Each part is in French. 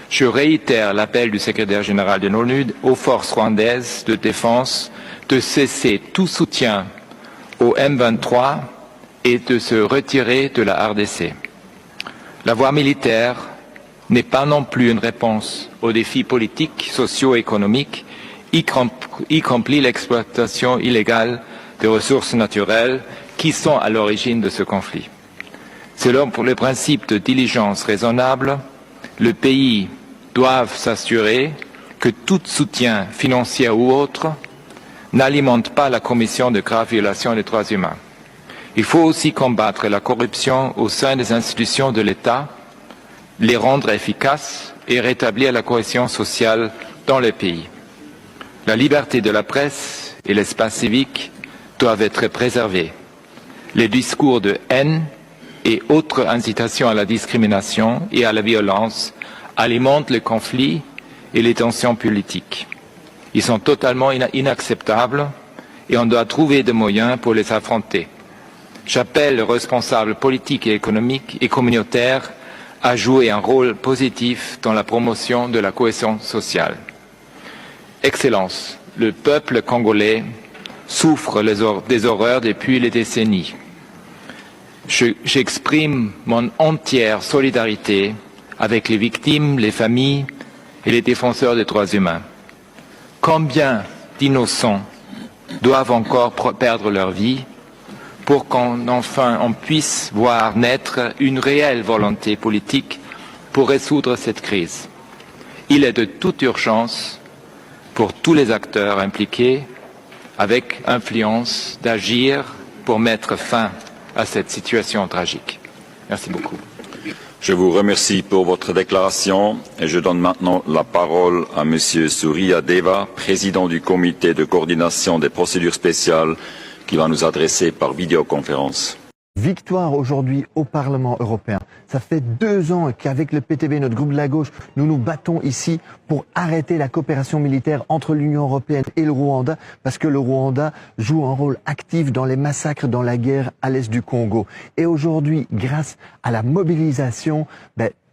Je réitère l'appel du secrétaire général de l'ONU aux forces rwandaises de défense de cesser tout soutien au M23 et de se retirer de la RDC. La voie militaire n'est pas non plus une réponse aux défis politiques, sociaux et économiques, y compris l'exploitation illégale des ressources naturelles qui sont à l'origine de ce conflit. Selon le principe de diligence raisonnable, le pays doit s'assurer que tout soutien financier ou autre n'alimente pas la commission de graves violations des droits humains. Il faut aussi combattre la corruption au sein des institutions de l'État, les rendre efficaces et rétablir la cohésion sociale dans le pays. La liberté de la presse et l'espace civique doivent être préservés. Les discours de haine et autres incitations à la discrimination et à la violence alimentent le conflit et les tensions politiques. Ils sont totalement inacceptables et on doit trouver des moyens pour les affronter. J'appelle les responsables politiques et économiques et communautaires à jouer un rôle positif dans la promotion de la cohésion sociale. Excellences, le peuple congolais souffre des horreurs depuis des décennies. J'exprime mon entière solidarité avec les victimes, les familles et les défenseurs des droits humains. Combien d'innocents doivent encore perdre leur vie pour qu'enfin on puisse voir naître une réelle volonté politique pour résoudre cette crise. Il est de toute urgence pour tous les acteurs impliqués avec influence d'agir pour mettre fin à cette situation tragique. Merci beaucoup. Je vous remercie pour votre déclaration et je donne maintenant la parole à Monsieur Surya Deva, président du comité de coordination des procédures spéciales, qui va nous adresser par vidéoconférence. Victoire aujourd'hui au Parlement européen. Ça fait 2 ans qu'avec le PTB, notre groupe de la gauche, nous nous battons ici pour arrêter la coopération militaire entre l'Union européenne et le Rwanda, parce que le Rwanda joue un rôle actif dans les massacres, dans la guerre à l'est du Congo. Et aujourd'hui, grâce à la mobilisation,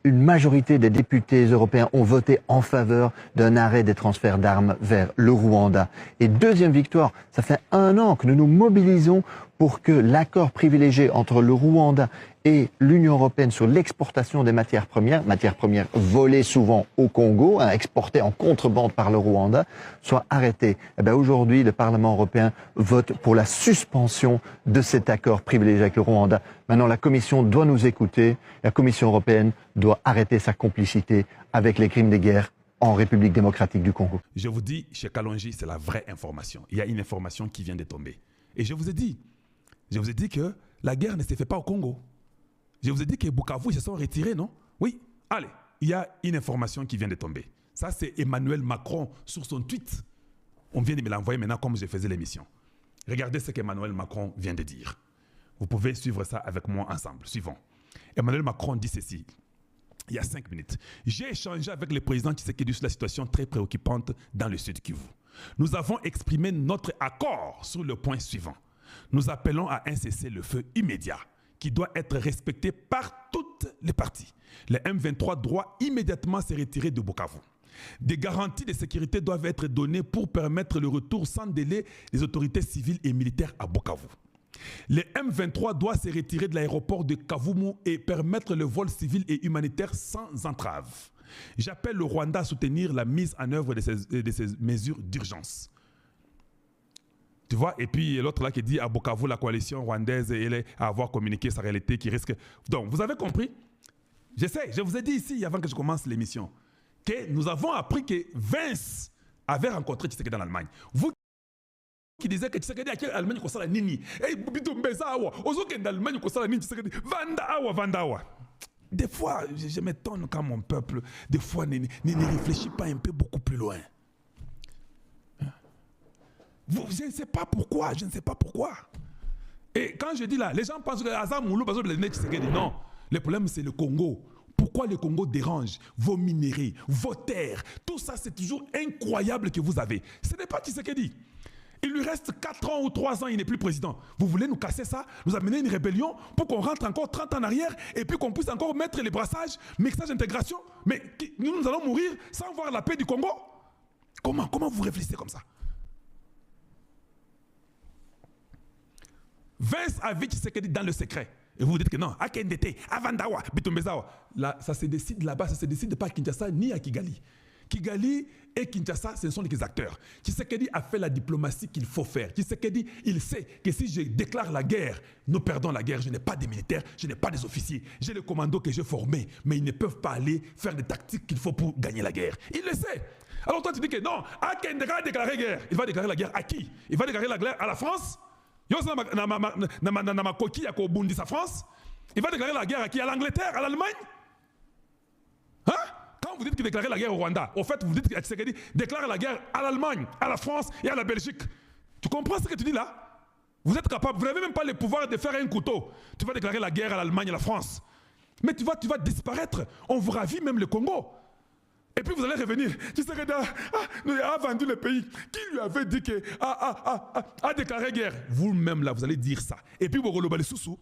une majorité des députés européens ont voté en faveur d'un arrêt des transferts d'armes vers le Rwanda. Et deuxième victoire, ça fait 1 an que nous nous mobilisons pour que l'accord privilégié entre le Rwanda et l'Union européenne sur l'exportation des matières premières volées souvent au Congo, exportées en contrebande par le Rwanda, soit arrêté. Aujourd'hui, le Parlement européen vote pour la suspension de cet accord privilégié avec le Rwanda. Maintenant, la Commission doit nous écouter. La Commission européenne doit arrêter sa complicité avec les crimes de guerre en République démocratique du Congo. Je vous dis, chez Kalonji, c'est la vraie information. Il y a une information qui vient de tomber. Et je vous ai dit que la guerre ne se fait pas au Congo. Je vous ai dit que Bukavu, ils se sont retirés, non? Oui. Allez, il y a une information qui vient de tomber. Ça, c'est Emmanuel Macron sur son tweet. On vient de me l'envoyer maintenant comme je faisais l'émission. Regardez ce qu'Emmanuel Macron vient de dire. Vous pouvez suivre ça avec moi ensemble. Suivons. Emmanuel Macron dit ceci. Il y a 5 minutes. J'ai échangé avec le président Tshisekedi sur la situation très préoccupante dans le Sud Kivu. Nous avons exprimé notre accord sur le point suivant. Nous appelons à un cessez-le-feu immédiat qui doit être respecté par toutes les parties. Le M23 doit immédiatement se retirer de Bukavu. Des garanties de sécurité doivent être données pour permettre le retour sans délai des autorités civiles et militaires à Bukavu. Le M23 doit se retirer de l'aéroport de Kavumu et permettre le vol civil et humanitaire sans entrave. J'appelle le Rwanda à soutenir la mise en œuvre de ces mesures d'urgence. Tu vois, et puis l'autre là qui dit à Bukavu, la coalition rwandaise, elle est à avoir communiqué sa réalité qui risque... Donc, vous avez compris? Je vous ai dit ici, avant que je commence l'émission, que nous avons appris que Vince avait rencontré Tshisekedi dans l'Allemagne. Vous qui disiez que Tshisekedi a quelle Allemagne qu'on la nini? Eh, bito mbeza awa. Ozo que d'Allemagne qu'on la nini Tshisekedi. Vanda awa. Des fois, je m'étonne quand mon peuple, des fois, ne réfléchit pas un peu beaucoup plus loin. Je ne sais pas pourquoi, Et quand je dis là, les gens pensent que Azam Moulou, parce que les Tshisekedi, non. Le problème, c'est le Congo. Pourquoi le Congo dérange vos minéraux, vos terres? Tout ça, c'est toujours incroyable que vous avez. Ce n'est pas Tshisekedi. Il lui reste 4 ans ou 3 ans, il n'est plus président. Vous voulez nous casser ça, nous amener une rébellion pour qu'on rentre encore 30 ans en arrière et puis qu'on puisse encore mettre les brassages, mixage, intégration. Mais nous allons mourir sans voir la paix du Congo. Comment vous réfléchissez comme ça? Vince a vu Tshisekedi dans le secret. Et vous dites que non, à Kendete, à Vandawa, Bitumbezawa. Là, ça se décide là-bas, ça se décide pas à Kinshasa ni à Kigali. Kigali et Kinshasa, ce sont les acteurs. Tshisekedi a fait la diplomatie qu'il faut faire. Tshisekedi, il sait que si je déclare la guerre, nous perdons la guerre. Je n'ai pas de militaires, je n'ai pas des officiers. J'ai les commandos que j'ai formés, mais ils ne peuvent pas aller faire des tactiques qu'il faut pour gagner la guerre. Il le sait. Alors toi, tu dis que non, Akendeka a déclaré guerre. Il va déclarer la guerre à qui? Il va déclarer la guerre à la France? Il va déclarer la guerre à qui? À l'Angleterre? À l'Allemagne? Hein? Quand vous dites qu'il déclare la guerre au Rwanda, au fait, vous dites que Tshisekedi déclare la guerre à l'Allemagne, à la France et à la Belgique. Tu comprends ce que tu dis là? Vous êtes capable, vous n'avez même pas le pouvoir de faire un couteau. Tu vas déclarer la guerre à l'Allemagne et à la France. Mais tu vas disparaître. On vous ravit même le Congo. Et puis vous allez revenir. Tshisekedi a vendu le pays. Qui lui avait dit que a déclaré guerre? Vous-même là, vous allez dire ça. Et puis vous relevez les sous-sous.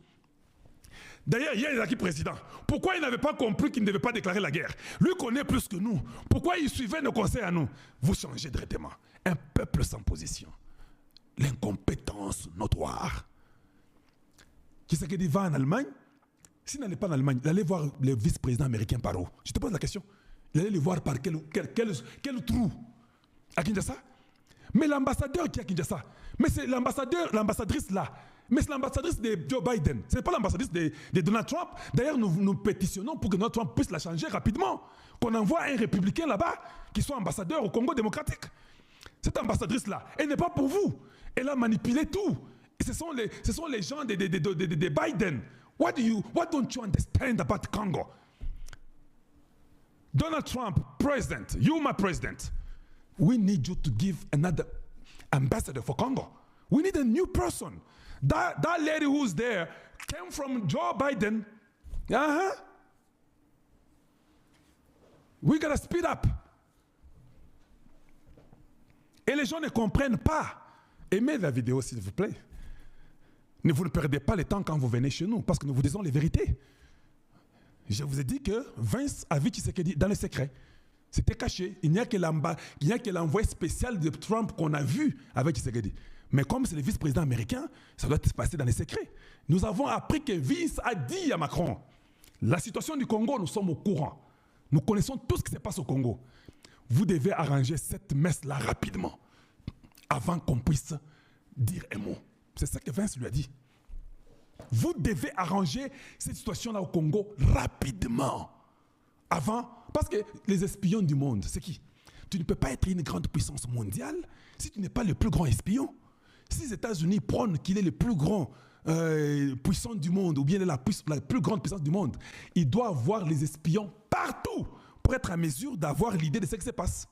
D'ailleurs, hier, il a qui président. Pourquoi il n'avait pas compris qu'il ne devait pas déclarer la guerre? Lui connaît plus que nous. Pourquoi il suivait nos conseils à nous? Vous changez directement. Un peuple sans position. L'incompétence notoire. Tshisekedi va en Allemagne. S'il n'allait pas en Allemagne, il allait voir le vice-président américain par où? Je te pose la question. Il allait le voir par quel trou? À Kinshasa? Mais l'ambassadeur qui est à Kinshasa, mais c'est l'ambassadrice là. Mais c'est l'ambassadrice de Joe Biden. Ce n'est pas l'ambassadrice de Donald Trump. D'ailleurs, nous pétitionnons pour que Donald Trump puisse la changer rapidement. Qu'on envoie un républicain là-bas qui soit ambassadeur au Congo démocratique. Cette ambassadrice-là, elle n'est pas pour vous. Elle a manipulé tout. Et ce sont les gens de Biden. What don't you understand about Congo? Donald Trump, president, you my president. We need you to give another ambassador for Congo. We need a new person. That lady who's there came from Joe Biden. We gotta speed up. Et les gens ne comprennent pas. Aimez la vidéo, s'il vous plaît. Vous ne perdez pas le temps quand vous venez chez nous, parce que nous vous disons les vérités. Je vous ai dit que Vince a vu Tshisekedi dans le secret. C'était caché. Il n'y a que l'envoyé spécial de Trump qu'on a vu avec Tshisekedi. Mais comme c'est le vice-président américain, ça doit se passer dans les secrets. Nous avons appris que Vince a dit à Macron, la situation du Congo, nous sommes au courant. Nous connaissons tout ce qui se passe au Congo. Vous devez arranger cette messe-là rapidement, avant qu'on puisse dire un mot. C'est ça que Vince lui a dit. Vous devez arranger cette situation-là au Congo rapidement. Avant, parce que les espions du monde, c'est qui? Tu ne peux pas être une grande puissance mondiale si tu n'es pas le plus grand espion. Si les États-Unis prônent qu'il est le plus grand puissant du monde, ou bien la plus grande puissance du monde, il doit avoir les espions partout pour être à mesure d'avoir l'idée de ce qui se passe.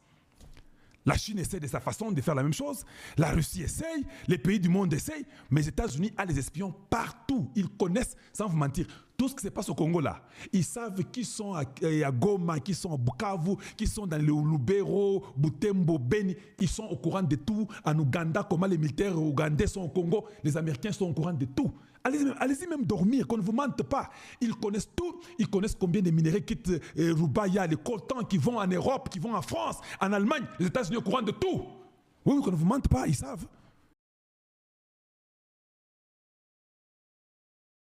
La Chine essaie de sa façon de faire la même chose. La Russie essaye, les pays du monde essayent, mais les États-Unis ont les espions partout. Ils connaissent, sans vous mentir, tout ce qui se passe au Congo là. Ils savent qui sont à Goma, qui sont à Bukavu, qui sont dans le Lubero, Butembo, Beni. Ils sont au courant de tout. En Ouganda, comment les militaires ougandais sont au Congo, les Américains sont au courant de tout. Allez-y même dormir, qu'on ne vous mente pas. Ils connaissent tout. Ils connaissent combien de minéraux quittent Rubaya, les coltans qui vont en Europe, qui vont en France, en Allemagne. Les États-Unis au courant de tout. Oui, qu'on ne vous mente pas, ils savent.